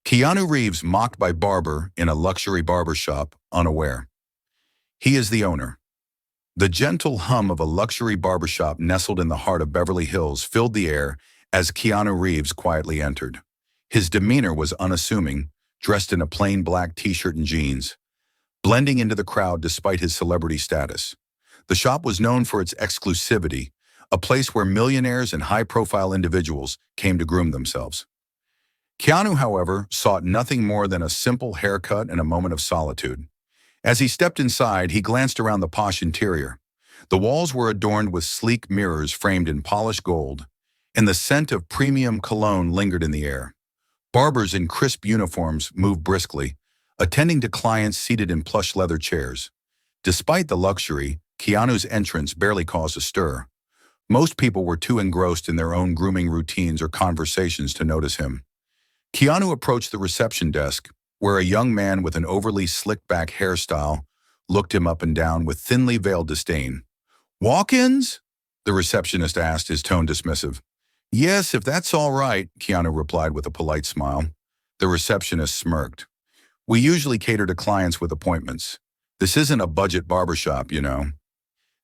Keanu Reeves mocked by barber in a luxury barbershop, unaware. He is the owner. The gentle hum of a luxury barbershop nestled in the heart of Beverly Hills filled the air as Keanu Reeves quietly entered. His demeanor was unassuming, dressed in a plain black t-shirt and jeans, blending into the crowd despite his celebrity status. The shop was known for its exclusivity, a place where millionaires and high-profile individuals came to groom themselves. Keanu, however, sought nothing more than a simple haircut and a moment of solitude. As he stepped inside, he glanced around the posh interior. The walls were adorned with sleek mirrors framed in polished gold, and the scent of premium cologne lingered in the air. Barbers in crisp uniforms moved briskly, attending to clients seated in plush leather chairs. Despite the luxury, Keanu's entrance barely caused a stir. Most people were too engrossed in their own grooming routines or conversations to notice him. Keanu approached the reception desk, where a young man with an overly slicked-back hairstyle looked him up and down with thinly veiled disdain. "Walk-ins?" the receptionist asked, his tone dismissive. "Yes, if that's all right," Keanu replied with a polite smile. The receptionist smirked. "We usually cater to clients with appointments. This isn't a budget barbershop, you know."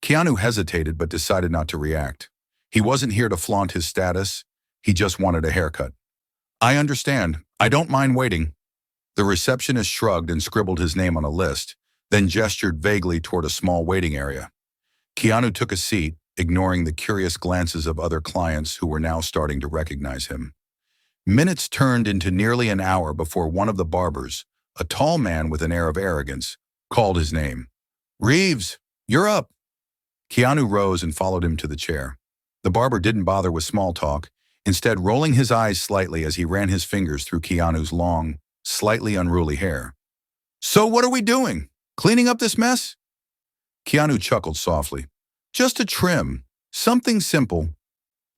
Keanu hesitated but decided not to react. He wasn't here to flaunt his status. He just wanted a haircut. "I understand. I don't mind waiting." The receptionist shrugged and scribbled his name on a list, then gestured vaguely toward a small waiting area. Keanu took a seat, ignoring the curious glances of other clients who were now starting to recognize him. Minutes turned into nearly an hour before one of the barbers, a tall man with an air of arrogance, called his name. "Reeves, you're up." Keanu rose and followed him to the chair. The barber didn't bother with small talk, instead rolling his eyes slightly as he ran his fingers through Keanu's long, slightly unruly hair. "So what are we doing? Cleaning up this mess?" Keanu chuckled softly. "Just a trim. Something simple."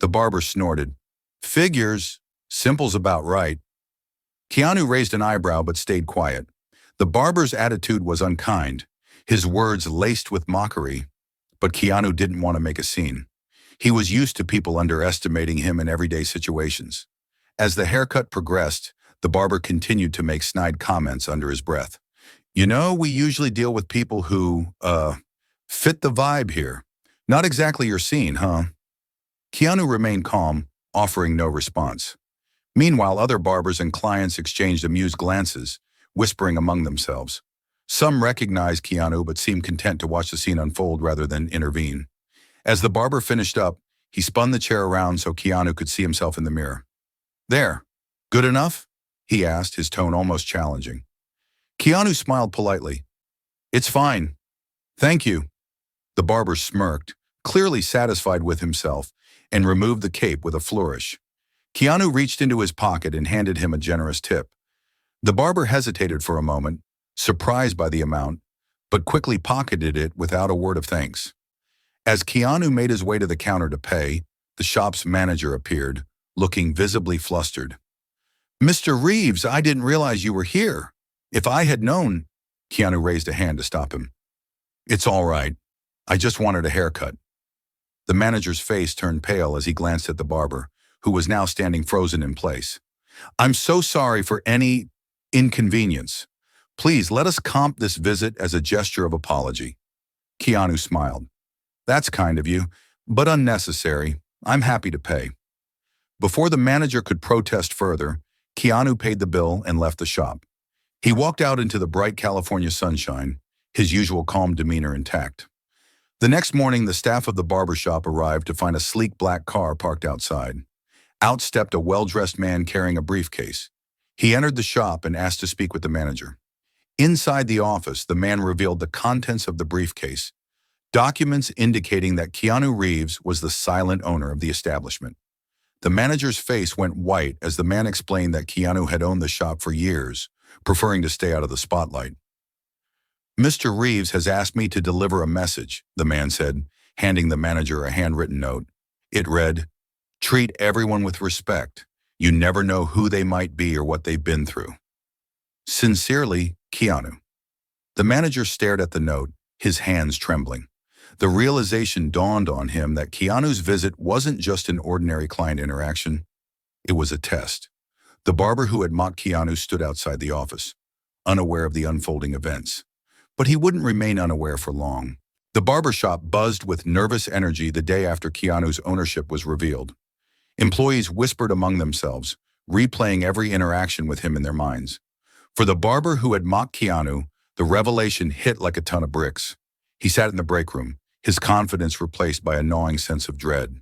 The barber snorted. "Figures. Simple's about right." Keanu raised an eyebrow but stayed quiet. The barber's attitude was unkind, his words laced with mockery, but Keanu didn't want to make a scene. He was used to people underestimating him in everyday situations. As the haircut progressed, the barber continued to make snide comments under his breath. "You know, we usually deal with people who, fit the vibe here. Not exactly your scene, huh?" Keanu remained calm, offering no response. Meanwhile, other barbers and clients exchanged amused glances, whispering among themselves. Some recognized Keanu but seemed content to watch the scene unfold rather than intervene. As the barber finished up, he spun the chair around so Keanu could see himself in the mirror. "There, good enough?" he asked, his tone almost challenging. Keanu smiled politely. "It's fine. Thank you." The barber smirked, clearly satisfied with himself, and removed the cape with a flourish. Keanu reached into his pocket and handed him a generous tip. The barber hesitated for a moment, surprised by the amount, but quickly pocketed it without a word of thanks. As Keanu made his way to the counter to pay, the shop's manager appeared, looking visibly flustered. "Mr. Reeves, I didn't realize you were here. If I had known—" Keanu raised a hand to stop him. "It's all right. I just wanted a haircut." The manager's face turned pale as he glanced at the barber, who was now standing frozen in place. "I'm so sorry for any inconvenience. Please let us comp this visit as a gesture of apology." Keanu smiled. "That's kind of you, but unnecessary. I'm happy to pay." Before the manager could protest further, Keanu paid the bill and left the shop. He walked out into the bright California sunshine, his usual calm demeanor intact. The next morning, the staff of the barbershop arrived to find a sleek black car parked outside. Out stepped a well-dressed man carrying a briefcase. He entered the shop and asked to speak with the manager. Inside the office, the man revealed the contents of the briefcase, documents indicating that Keanu Reeves was the silent owner of the establishment. The manager's face went white as the man explained that Keanu had owned the shop for years, preferring to stay out of the spotlight. "Mr. Reeves has asked me to deliver a message," the man said, handing the manager a handwritten note. It read, "Treat everyone with respect. You never know who they might be or what they've been through. Sincerely, Keanu." The manager stared at the note, his hands trembling. The realization dawned on him that Keanu's visit wasn't just an ordinary client interaction. It was a test. The barber who had mocked Keanu stood outside the office, unaware of the unfolding events. But he wouldn't remain unaware for long. The barber shop buzzed with nervous energy the day after Keanu's ownership was revealed. Employees whispered among themselves, replaying every interaction with him in their minds. For the barber who had mocked Keanu, the revelation hit like a ton of bricks. He sat in the break room, his confidence replaced by a gnawing sense of dread.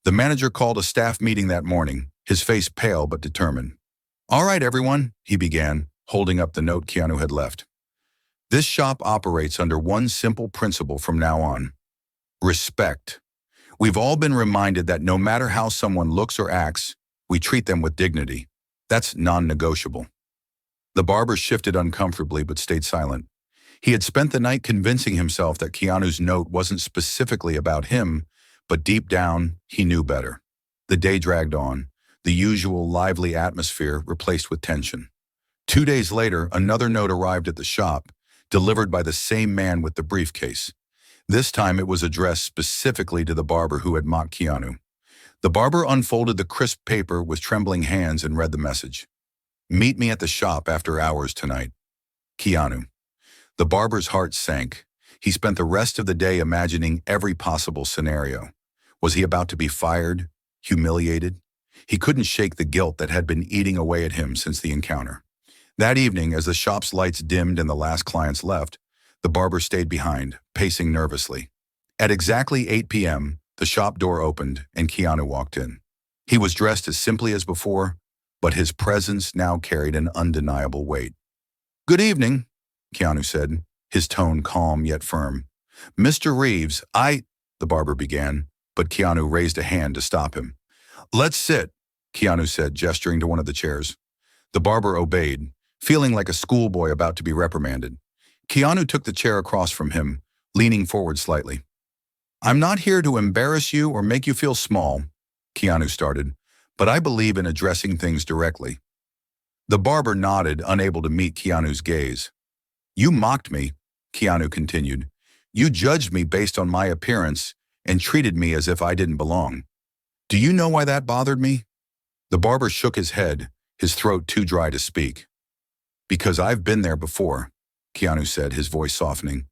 The manager called a staff meeting that morning, his face pale but determined. "All right, everyone," he began, holding up the note Keanu had left. "This shop operates under one simple principle from now on: respect. We've all been reminded that no matter how someone looks or acts, we treat them with dignity. That's non-negotiable." The barber shifted uncomfortably but stayed silent. He had spent the night convincing himself that Keanu's note wasn't specifically about him, but deep down, he knew better. The day dragged on, the usual lively atmosphere replaced with tension. 2 days later, another note arrived at the shop, delivered by the same man with the briefcase. This time it was addressed specifically to the barber who had mocked Keanu. The barber unfolded the crisp paper with trembling hands and read the message. "Meet me at the shop after hours tonight. Keanu." The barber's heart sank. He spent the rest of the day imagining every possible scenario. Was he about to be fired? Humiliated? He couldn't shake the guilt that had been eating away at him since the encounter. That evening, as the shop's lights dimmed and the last clients left, the barber stayed behind, pacing nervously. At exactly 8 p.m., the shop door opened and Keanu walked in. He was dressed as simply as before, but his presence now carried an undeniable weight. "Good evening," Keanu said, his tone calm yet firm. "Mr. Reeves, the barber began, but Keanu raised a hand to stop him. "Let's sit," Keanu said, gesturing to one of the chairs. The barber obeyed, feeling like a schoolboy about to be reprimanded. Keanu took the chair across from him, leaning forward slightly. "I'm not here to embarrass you or make you feel small," Keanu started, "but I believe in addressing things directly." The barber nodded, unable to meet Keanu's gaze. "You mocked me," Keanu continued. "You judged me based on my appearance and treated me as if I didn't belong. Do you know why that bothered me?" The barber shook his head, his throat too dry to speak. "Because I've been there before," Keanu said, his voice softening.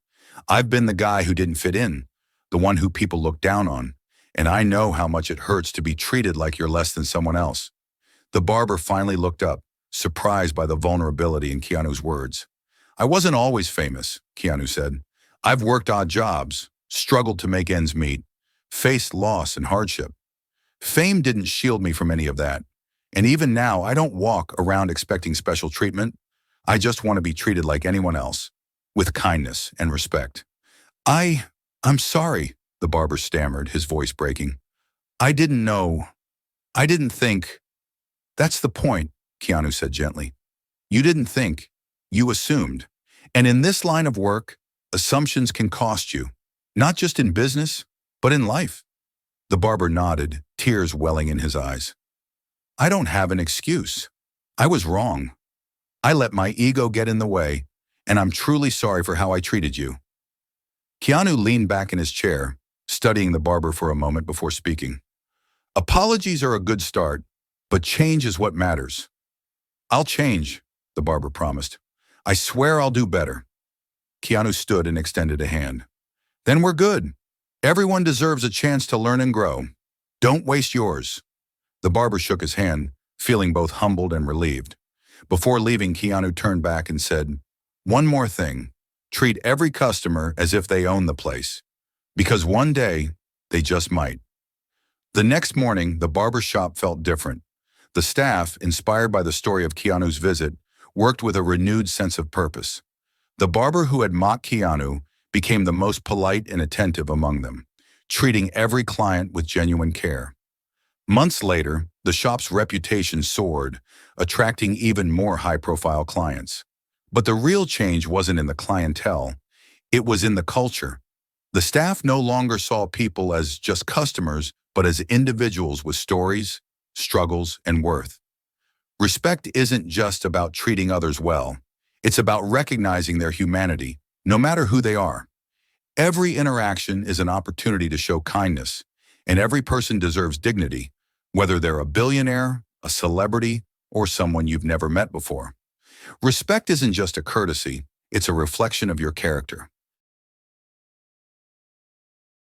"I've been the guy who didn't fit in, the one who people look down on, and I know how much it hurts to be treated like you're less than someone else." The barber finally looked up, surprised by the vulnerability in Keanu's words. "I wasn't always famous," Keanu said. "I've worked odd jobs, struggled to make ends meet, faced loss and hardship. Fame didn't shield me from any of that, and even now I don't walk around expecting special treatment. I just want to be treated like anyone else, with kindness and respect." I'm sorry," the barber stammered, his voice breaking. "I didn't know. I didn't think." "That's the point," Keanu said gently. "You didn't think. You assumed. And in this line of work, assumptions can cost you, not just in business, but in life." The barber nodded, tears welling in his eyes. "I don't have an excuse. I was wrong. I let my ego get in the way, and I'm truly sorry for how I treated you." Keanu leaned back in his chair, studying the barber for a moment before speaking. "Apologies are a good start, but change is what matters." "I'll change," the barber promised. "I swear I'll do better." Keanu stood and extended a hand. "Then we're good. Everyone deserves a chance to learn and grow. Don't waste yours." The barber shook his hand, feeling both humbled and relieved. Before leaving, Keanu turned back and said, "One more thing. Treat every customer as if they own the place, because one day they just might." The next morning, the barber shop felt different. The staff, inspired by the story of Keanu's visit, worked with a renewed sense of purpose. The barber who had mocked Keanu became the most polite and attentive among them, treating every client with genuine care. Months later, the shop's reputation soared, attracting even more high-profile clients. But the real change wasn't in the clientele, it was in the culture. The staff no longer saw people as just customers, but as individuals with stories, struggles, and worth. Respect isn't just about treating others well. It's about recognizing their humanity, no matter who they are. Every interaction is an opportunity to show kindness, and every person deserves dignity, whether they're a billionaire, a celebrity, or someone you've never met before. Respect isn't just a courtesy, it's a reflection of your character.